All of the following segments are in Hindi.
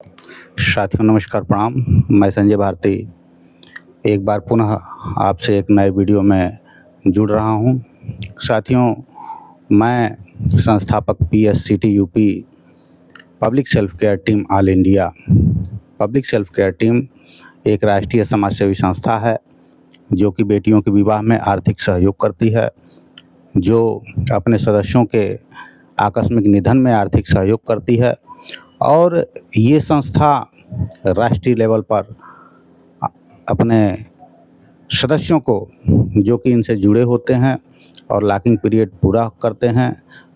साथियों नमस्कार प्रणाम। मैं संजय भारती एक बार पुनः आपसे एक नए वीडियो में जुड़ रहा हूं। साथियों मैं संस्थापक PSCT UP public self care team all India. Public self care team एक राष्ट्रीय समाज सेवी संस्था है जो कि बेटियों के विवाह में आर्थिक सहयोग करती है, जो अपने सदस्यों के आकस्मिक निधन में आर्थिक सहयोग करती है। और ये संस्था राष्ट्रीय लेवल पर अपने सदस्यों को जो कि इनसे जुड़े होते हैं और लॉकिंग पीरियड पूरा करते हैं।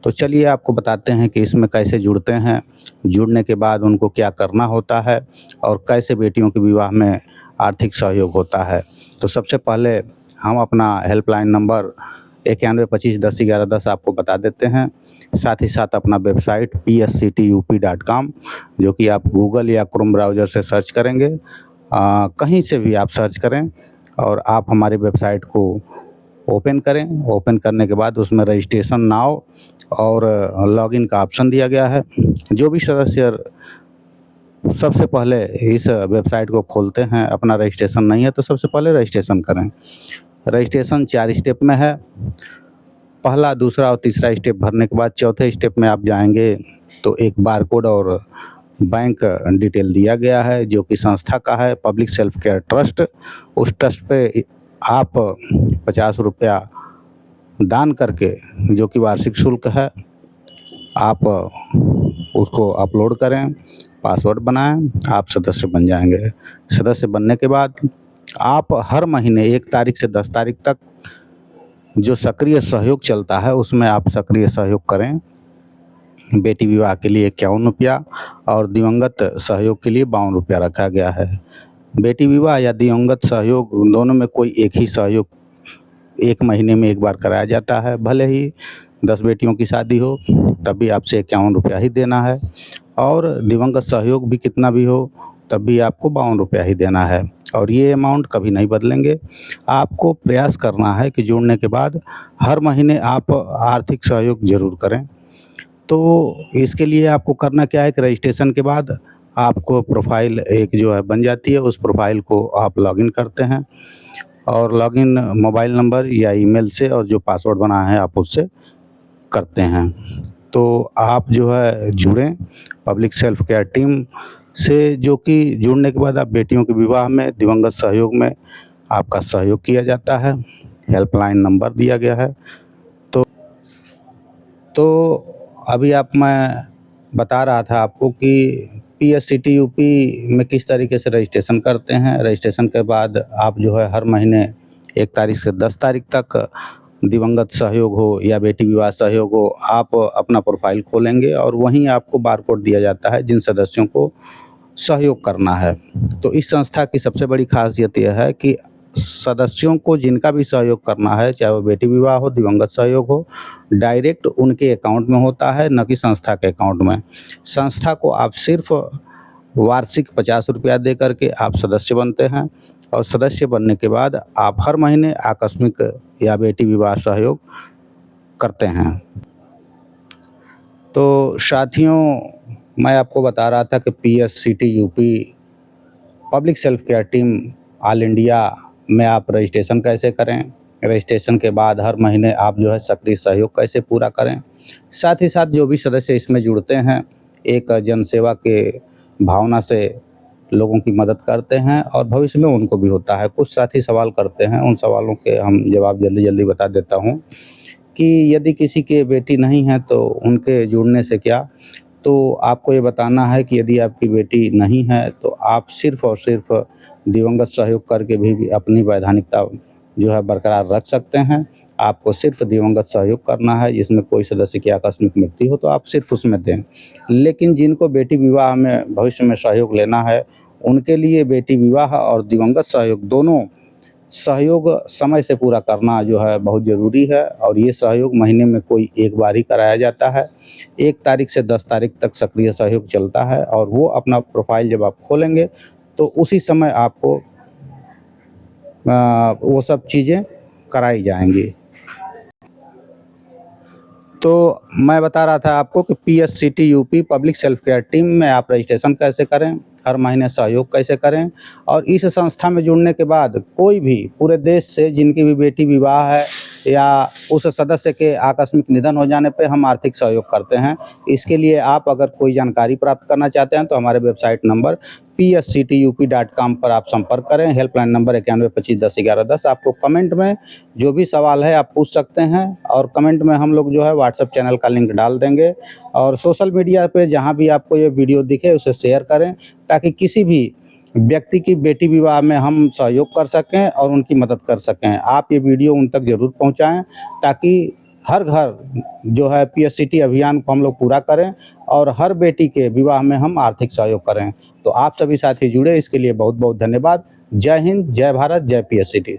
तो चलिए आपको बताते हैं कि इसमें कैसे जुड़ते हैं, जुड़ने के बाद उनको क्या करना होता है और कैसे बेटियों के विवाह में आर्थिक सहयोग होता है। तो सबसे पहले हम अपना हेल्पलाइन नंबर 9125101110 आपको बता देते हैं। साथ ही साथ अपना वेबसाइट psctup.com जो कि आप गूगल या क्रोम ब्राउज़र से सर्च करेंगे, कहीं से भी आप सर्च करें और आप हमारी वेबसाइट को ओपन करें। ओपन करने के बाद उसमें रजिस्ट्रेशन नाउ और लॉगिन का ऑप्शन दिया गया है। जो भी सदस्य सबसे पहले इस वेबसाइट को खोलते हैं, अपना रजिस्ट्रेशन नहीं है तो सबसे पहले रजिस्ट्रेशन करें। रजिस्ट्रेशन 4 स्टेप में है। पहला, दूसरा और तीसरा स्टेप भरने के बाद चौथे स्टेप में आप जाएंगे तो एक बारकोड और बैंक डिटेल दिया गया है जो कि संस्था का है, पब्लिक सेल्फ केयर ट्रस्ट। उस ट्रस्ट पे आप 50 रुपया दान करके, जो कि वार्षिक शुल्क है, आप उसको अपलोड करें, पासवर्ड बनाएं, आप सदस्य बन जाएंगे। सदस्य बनने के बाद आप हर महीने 1 तारीख से 10 तारीख तक जो सक्रिय सहयोग चलता है उसमें आप सक्रिय सहयोग करें। बेटी विवाह के लिए 51 रुपया और दिवंगत सहयोग के लिए 52 रुपया रखा गया है। बेटी विवाह या दिवंगत सहयोग दोनों में कोई एक ही सहयोग 1 महीने में 1 बार कराया जाता है। भले ही 10 बेटियों की शादी हो तब भी आपसे 51 रुपया ही देना है, और दिवंगत सहयोग भी कितना भी हो तब भी आपको 52 रुपया ही देना है, और ये अमाउंट कभी नहीं बदलेंगे। आपको प्रयास करना है कि जुड़ने के बाद हर महीने आप आर्थिक सहयोग ज़रूर करें। तो इसके लिए आपको करना क्या है कि रजिस्ट्रेशन के बाद आपको प्रोफाइल एक जो है बन जाती है, उस प्रोफाइल को आप लॉगिन करते हैं और लॉगिन मोबाइल नंबर या ईमेल से और जो पासवर्ड बना है आप उससे करते हैं। तो आप जो है जुड़ें पब्लिक सेल्फ केयर टीम से, जो कि जुड़ने के बाद आप बेटियों के विवाह में दिवंगत सहयोग में आपका सहयोग किया जाता है। हेल्पलाइन नंबर दिया गया है। तो अभी मैं बता रहा था आपको कि पीएससीटी यूपी में किस तरीके से रजिस्ट्रेशन करते हैं। रजिस्ट्रेशन के बाद आप जो है हर महीने 1 तारीख से 10 तारीख तक दिवंगत सहयोग हो या बेटी विवाह सहयोग हो, आप अपना प्रोफाइल खोलेंगे और वहीं आपको बारकोड दिया जाता है जिन सदस्यों को सहयोग करना है। तो इस संस्था की सबसे बड़ी खासियत यह है कि सदस्यों को जिनका भी सहयोग करना है, चाहे वो बेटी विवाह हो, दिवंगत सहयोग हो, डायरेक्ट उनके अकाउंट में होता है, न कि संस्था के अकाउंट में। संस्था को आप सिर्फ वार्षिक 50 रुपया दे करके आप सदस्य बनते हैं, और सदस्य बनने के बाद आप हर महीने आकस्मिक या बेटी विवाह सहयोग करते हैं। तो साथियों मैं आपको बता रहा था कि PSCT UP public self care team all India में आप रजिस्ट्रेशन कैसे करें, रजिस्ट्रेशन के बाद हर महीने आप जो है सक्रिय सहयोग कैसे पूरा करें। साथ ही साथ जो भी सदस्य इसमें जुड़ते हैं एक जनसेवा के भावना से लोगों की मदद करते हैं, और भविष्य में उनको भी होता है। कुछ साथी सवाल करते हैं, उन सवालों के हम जवाब जल्दी जल्दी बता देता हूँ कि यदि किसी के बेटी नहीं है तो उनके जुड़ने से क्या। तो आपको ये बताना है कि यदि आपकी बेटी नहीं है तो आप सिर्फ़ और सिर्फ दिवंगत सहयोग करके भी अपनी वैधानिकता जो है बरकरार रख सकते हैं। आपको सिर्फ दिवंगत सहयोग करना है, जिसमें कोई सदस्य की आकस्मिक मृत्यु हो तो आप सिर्फ उसमें दें। लेकिन जिनको बेटी विवाह में भविष्य में सहयोग लेना है, उनके लिए बेटी विवाह और दिवंगत सहयोग दोनों सहयोग समय से पूरा करना जो है बहुत ज़रूरी है, और ये सहयोग महीने में कोई एक बार ही कराया जाता है। 1 तारीख से 10 तारीख तक सक्रिय सहयोग चलता है, और वो अपना प्रोफाइल जब आप खोलेंगे तो उसी समय आपको वो सब चीज़ें कराई जाएंगी। तो मैं बता रहा था आपको कि PSCT UP public self care team में आप रजिस्ट्रेशन कैसे करें, हर महीने सहयोग कैसे करें, और इस संस्था में जुड़ने के बाद कोई भी पूरे देश से जिनकी भी बेटी विवाह है या उस सदस्य के आकस्मिक निधन हो जाने पे हम आर्थिक सहयोग करते हैं। इसके लिए आप अगर कोई जानकारी प्राप्त करना चाहते हैं तो हमारे वेबसाइट नंबर psctup.com पर आप संपर्क करें। Helpline number 9125101110। आपको कमेंट में जो भी सवाल है आप पूछ सकते हैं, और कमेंट में हम लोग जो है व्हाट्सएप चैनल का लिंक डाल देंगे। और सोशल मीडिया पे जहाँ भी आपको ये वीडियो दिखे उसे शेयर करें, ताकि किसी भी व्यक्ति की बेटी विवाह में हम सहयोग कर सकें और उनकी मदद कर सकें। आप ये वीडियो उन तक ज़रूर पहुंचाएं, ताकि हर घर जो है PSCT अभियान को हम लोग पूरा करें और हर बेटी के विवाह में हम आर्थिक सहयोग करें। तो आप सभी साथी जुड़े, इसके लिए बहुत बहुत धन्यवाद। जय हिंद, जय भारत, जय PSCT।